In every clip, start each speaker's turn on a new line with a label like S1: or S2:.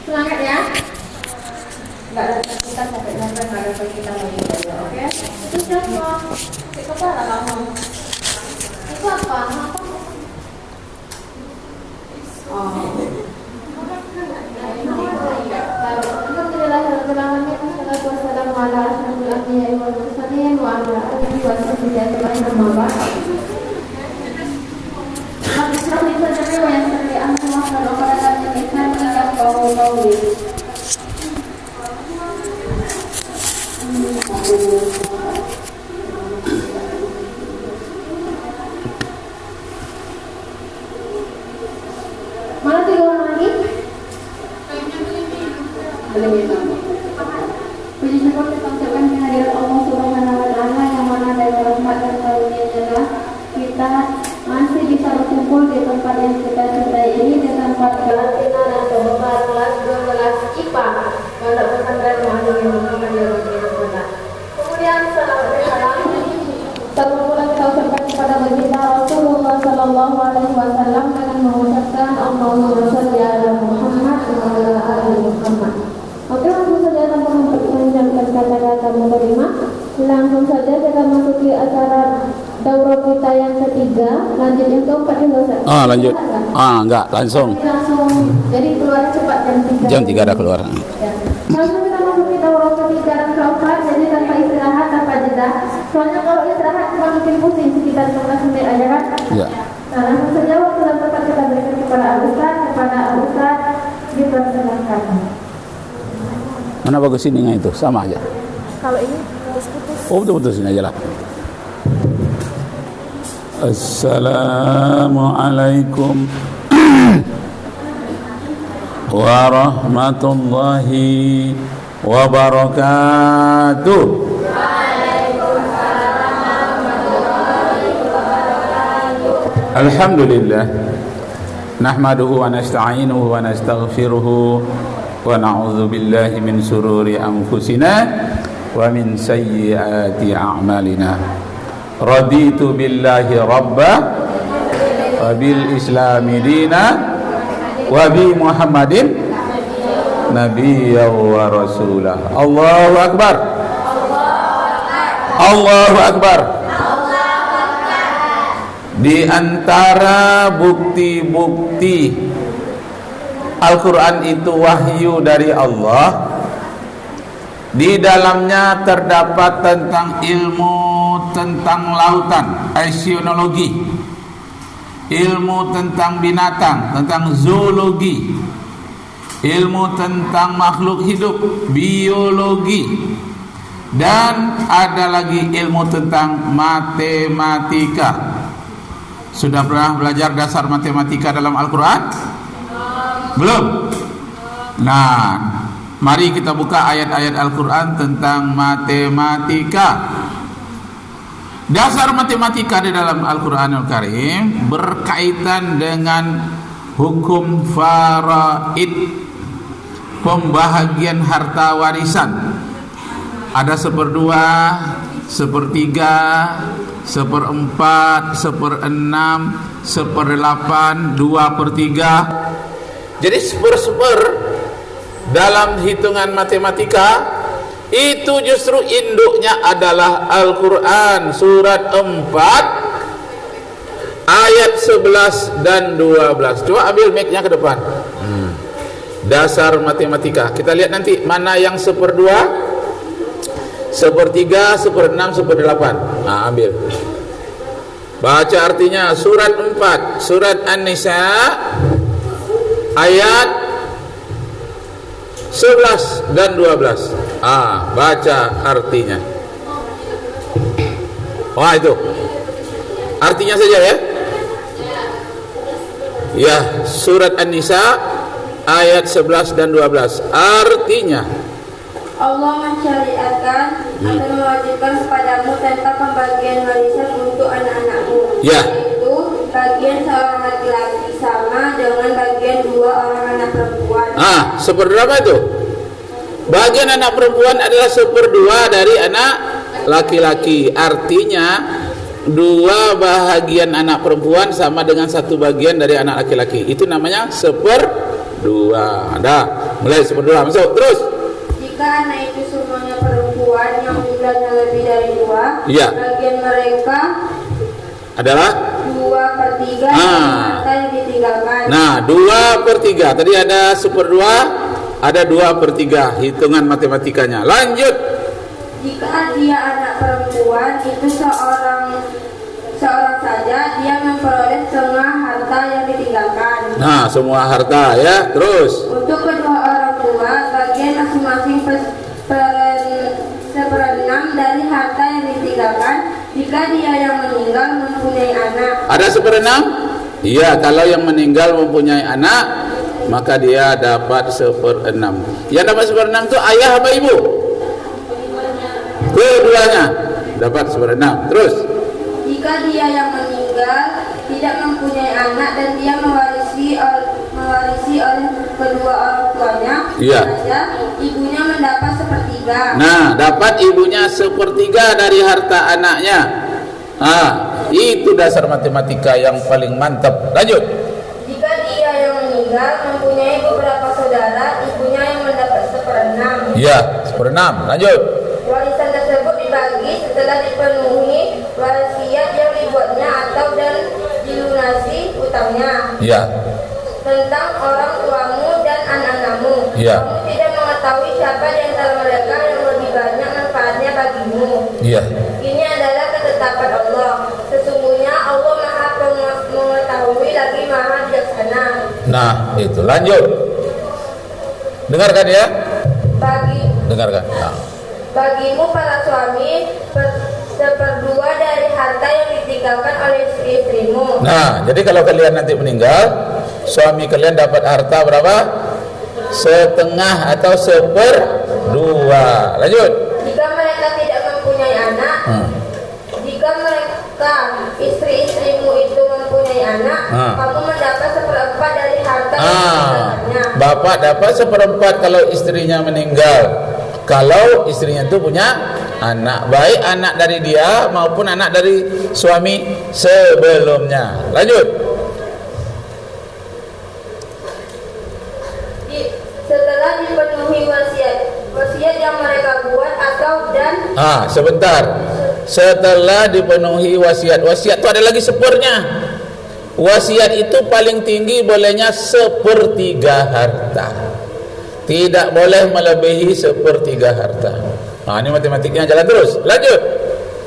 S1: Semangat ya. Enggak ada kita sampai nanti enggak ada kita lagi ya, oke? Itu siapa? Siapa lah kamu? Itu apa? Mana 3 orang lagi? Puji syukur kita ucapkan kehadiran Allah Subhanahu wa Ta'ala yang mana dari rahmat dan karunia-Nya lah kita masih bisa berkumpul di tempat yang kita cintai ini, di tempat karantina dan pembukaan kelas 12 IPA Pondok Pesantren Muhammadiyah Muhammadiyah Rasulullah. Kemudian salam pula kita ucapkan kepada baginda Rasulullah Sallallahu Alaihi Wasallam dengan mengucapkan Allahumma shalli ala Muhammad wa ala ali Muhammad. Oke, langsung saja tanpa memperpanjangkan kata-kata mukadimah, langsung saja kita masuki acara daurah kita yang ketiga. Lanjut yang keempat juga, Ustaz?
S2: Lanjut. Enggak, langsung.
S1: Jadi keluar cepat jam 3.
S2: Jam 3 ada keluar.
S1: Ya. Langsung kita masuki daurah ketiga dan keempat, jadi tanpa istirahat, tanpa jeda. Soalnya kalau istirahat cuma mungkin pusing sekitar 15 menit aja kan?
S2: Iya.
S1: Nah, langsung saja waktu dan tempat kita berikan kepada Al Ustaz, dipersilakan.
S2: Mana bagus ininya itu? Sama aja.
S1: Kalau ini putus-putus.
S2: Oh, putus-putusin aja lah. Assalamualaikum warahmatullahi wabarakatuh. Alhamdulillah. Nahmaduhu wa nasta'inuhu wa nastaghfiruhu wa na'udzu billahi min sururi anfusina wa min sayyiati a'malina. Raditu billahi rabba wa bil islami dina wa bi Muhammadin nabiyya wa rasulah. Allahu akbar. Allahu akbar. Di antara bukti-bukti Al-Quran itu wahyu dari Allah, di dalamnya terdapat tentang ilmu tentang lautan, oceanologi, ilmu tentang binatang, tentang zoologi, ilmu tentang makhluk hidup, biologi, dan ada lagi ilmu tentang matematika. Sudah pernah belajar dasar matematika dalam Al-Quran? Belum? Nah, mari kita buka ayat-ayat Al-Quran tentang matematika. Dasar matematika di dalam Al-Quranul Karim berkaitan dengan hukum faraid, pembahagian harta warisan. Ada 1/2, 1/3, 1/4, 1/6, 1/8, 2/3. Jadi 1/1 dalam hitungan matematika itu justru induknya adalah Al-Quran surat 4 ayat 11 dan 12. Coba ambil mic-nya ke depan. Dasar matematika. Kita lihat nanti mana yang 1/2, 1/3, 1/6, 1/8. Nah, ambil. Baca artinya surat 4, surat An-Nisa ayat 11 dan 12. Baca artinya. Wah, itu. Artinya saja ya. Ya, surat An-Nisa ayat 11 dan 12. Artinya
S3: Allah mensyariatkan atau mewajibkan kepadamu tentang pembagian warisan untuk anak-anakmu, yaitu bagian seorang laki-laki sama dengan bagian 2 orang anak perempuan.
S2: Seperberapa itu? Bagian anak perempuan adalah 1/2 dari anak laki-laki. Artinya 2 bahagian anak perempuan sama dengan 1 bagian dari anak laki-laki. Itu namanya 1/2. Ada. Mulai 1/2 masuk. Terus.
S3: Jika anak itu semuanya perempuan yang jumlahnya lebih dari 2,
S2: Iya.
S3: bagian mereka
S2: Adalah
S3: 2/3 harta yang ditinggalkan.
S2: Nah, 2/3. Tadi ada 1/2, ada 2/3. Hitungan matematikanya. Lanjut.
S3: Jika dia anak perempuan, itu seorang saja, dia memperoleh setengah harta yang ditinggalkan.
S2: Nah, semua harta ya. Terus.
S3: Untuk kedua orang tua, bagian masing-masing 1/6 dari harta yang ditinggalkan jika dia yang meninggal mempunyai anak.
S2: Ada 1/6? Iya, kalau yang meninggal mempunyai anak, maka dia dapat 1/6. Yang dapat 1/6 itu ayah apa ibu? Keduanya dapat 1/6. Terus.
S3: Jika dia yang meninggal tidak mempunyai anak dan dia mewarisi oleh kedua orang tuanya,
S2: Iya.
S3: saja ibunya mendapat 1/3.
S2: Nah, dapat ibunya 1/3 dari harta anaknya. Ah, itu dasar matematika yang paling mantap. Lanjut.
S3: Jika dia yang meninggal mempunyai beberapa saudara, ibunya yang mendapat 1/6.
S2: Iya, 1/6. Lanjut.
S3: Warisan tersebut dibagi setelah dipenuhi wasiat yang dibuatnya atau dan dilunasi utangnya.
S2: Iya.
S3: Tentang orang tuamu dan anak-anakmu,
S2: Iya.
S3: kamu tidak mengetahui siapa di antara mereka yang lebih banyak manfaatnya bagimu.
S2: Iya.
S3: Ini adalah ketetapan Allah. Sesungguhnya Allah Maha mengetahui lagi Maha bijaksana.
S2: Nah, itu. Lanjut. Dengarkan ya. Dengarkan. Nah.
S3: Bagimu para suami 1/2 dari harta yang ditinggalkan oleh istri-istrimu.
S2: Nah, jadi kalau kalian nanti meninggal, suami kalian dapat harta berapa? 1/2 atau 1/2. Lanjut.
S3: Jika mereka tidak mempunyai anak, jika mereka istri-istrimu itu mempunyai anak, kamu mendapat 1/4 dari harta yang ditinggalkannya.
S2: Bapak dapat 1/4 kalau istrinya meninggal. Kalau istrinya itu punya anak, baik anak dari dia maupun anak dari suami sebelumnya. Lanjut.
S3: Setelah dipenuhi wasiat yang mereka buat atau dan.
S2: Sebentar. Setelah dipenuhi wasiat itu ada lagi 1/4-nya. Wasiat itu paling tinggi bolehnya 1/3 harta. Tidak boleh melebihi 1/3 harta. Ini matematiknya jalan terus. Lanjut.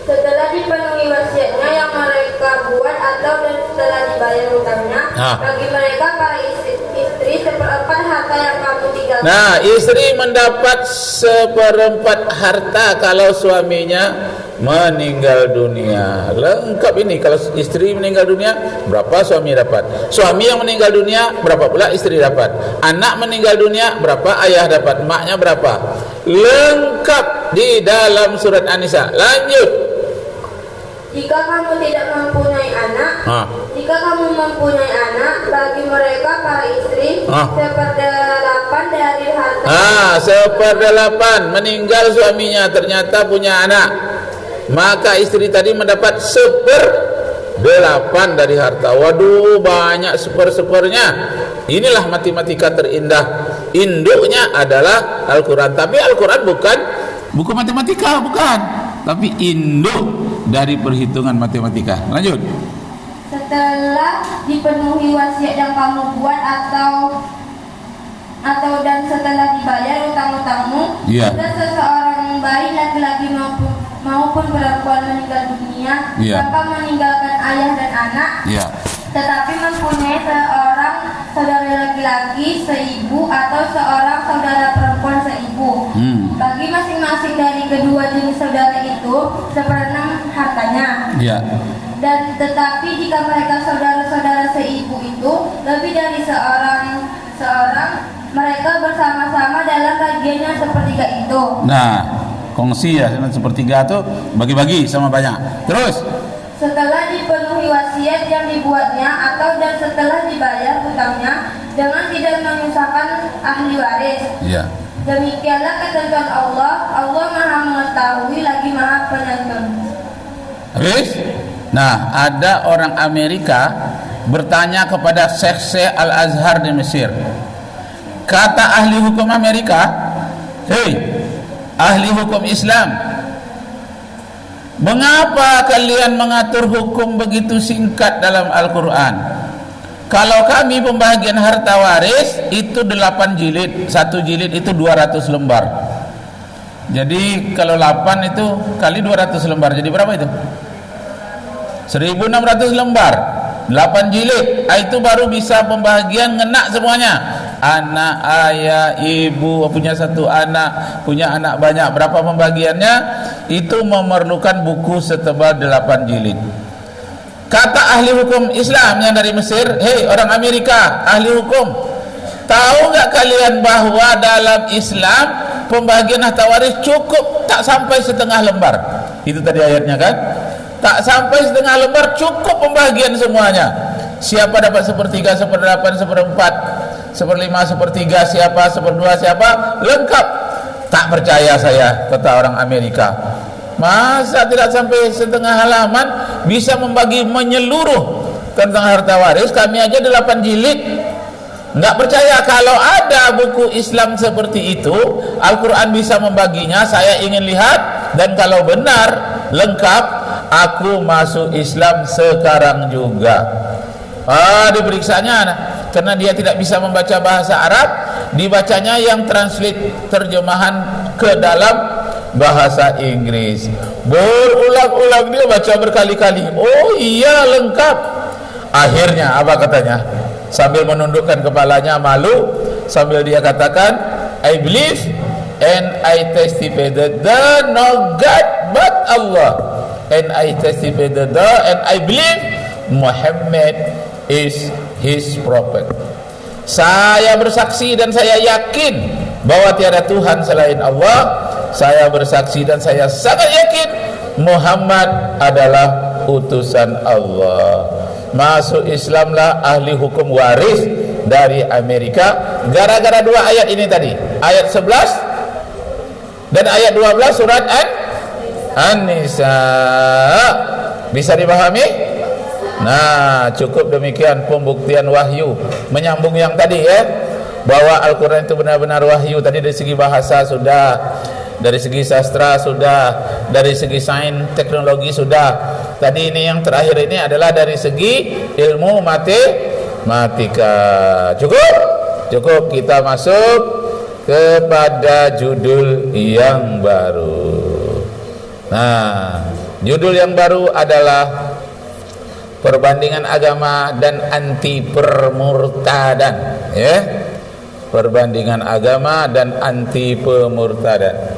S3: Setelah dipenuhi wasiatnya yang mereka buat atau dan setelah dibayar hutangnya, bagi mereka para istri 1/4 harta yang kamu tinggalkan.
S2: Nah, istri mendapat 1/4 harta kalau suaminya meninggal dunia. Lengkap ini. Kalau istri meninggal dunia, berapa suami dapat? Suami yang meninggal dunia, berapa pula istri dapat? Anak meninggal dunia, berapa ayah dapat? Maknya berapa? Lengkap di dalam surat An-Nisa. Lanjut.
S3: Jika kamu tidak mempunyai anak, bagi mereka para istri 1/8 dari harta.
S2: 1/8 meninggal suaminya, ternyata punya anak, maka istri tadi mendapat 1/8 dari harta. Waduh, banyak 1/1-nya. Inilah matematika terindah. Induknya adalah Al-Quran. Tapi Al-Quran bukan buku matematika, bukan, tapi induk dari perhitungan matematika. Lanjut.
S3: Setelah dipenuhi wasiat yang kamu buat atau dan setelah dibayar utang-utangmu, jika seseorang bayi laki-laki maupun perempuan meninggal dunia tanpa meninggalkan ayah dan anak, tetapi mempunyai seorang saudara laki-laki seibu atau seorang saudara perempuan seibu, bagi masing-masing dari kedua jenis saudara itu 1/6 hartanya. Dan tetapi jika mereka saudara-saudara seibu itu lebih dari seorang, mereka bersama-sama dalam bagiannya 1/3 itu.
S2: Nah, kongsi ya, 1/3 itu bagi-bagi sama banyak. Terus.
S3: Setelah dipenuhi wasiat yang dibuatnya atau dan setelah dibayar hutangnya dengan tidak menyusahkan ahli waris. Demikianlah ketentuan Allah. Allah Maha mengetahui lagi Maha penyantun.
S2: Habis? Nah, ada orang Amerika bertanya kepada Syekh Al-Azhar di Mesir. Kata ahli hukum Amerika, "Hei, ahli hukum Islam, mengapa kalian mengatur hukum begitu singkat dalam Al-Quran? Kalau kami pembagian harta waris itu 8 jilid, 1 jilid itu 200 lembar. Jadi kalau 8 itu kali 200 lembar, jadi berapa itu? 1600 lembar, 8 jilid. Itu baru bisa pembagian ngena semuanya. Anak, ayah, ibu, punya 1 anak, punya anak banyak. Berapa pembagiannya? Itu memerlukan buku setebal 8 jilid. Kata ahli hukum Islam yang dari Mesir, "Hei orang Amerika, ahli hukum, tahu nggak kalian bahwa dalam Islam pembagian harta waris cukup tak sampai setengah lembar?" Itu tadi ayatnya kan? Tak sampai setengah lembar, cukup pembagian semuanya. Siapa dapat 1/3, 1/8, 1/4, 1/5, 1/3, siapa 1/2, siapa, lengkap. Tak percaya saya, kata orang Amerika. Masa tidak sampai setengah halaman bisa membagi menyeluruh tentang harta waris? Kami aja 8 jilid. Nggak percaya. Kalau ada buku Islam seperti itu, Al-Quran bisa membaginya. Saya ingin lihat, dan kalau benar lengkap, aku masuk Islam sekarang juga. Diperiksanya, karena dia tidak bisa membaca bahasa Arab, dibacanya yang translate, terjemahan ke dalam bahasa Inggris. Berulang-ulang dia baca berkali-kali. Oh iya, lengkap. Akhirnya apa katanya? Sambil menundukkan kepalanya malu, sambil dia katakan, "I believe and I testify that there no God but Allah, and I testify that there and I believe Muhammad is his prophet." Saya bersaksi dan saya yakin bahwa tiada Tuhan selain Allah. Saya bersaksi dan saya sangat yakin Muhammad adalah utusan Allah. Masuk Islamlah ahli hukum waris dari Amerika gara-gara 2 ayat ini tadi, ayat 11 dan ayat 12 surat An-Nisa. Bisa dipahami? Nah, cukup demikian pembuktian wahyu, menyambung yang tadi ya, bahwa Al-Quran itu benar-benar wahyu. Tadi dari segi bahasa sudah, dari segi sastra sudah, dari segi sains teknologi sudah. Tadi ini yang terakhir ini adalah dari segi ilmu matematika. Cukup kita masuk kepada judul yang baru. Nah, judul yang baru adalah perbandingan agama dan anti permurtadan, ya. Perbandingan agama dan anti pemurtadan.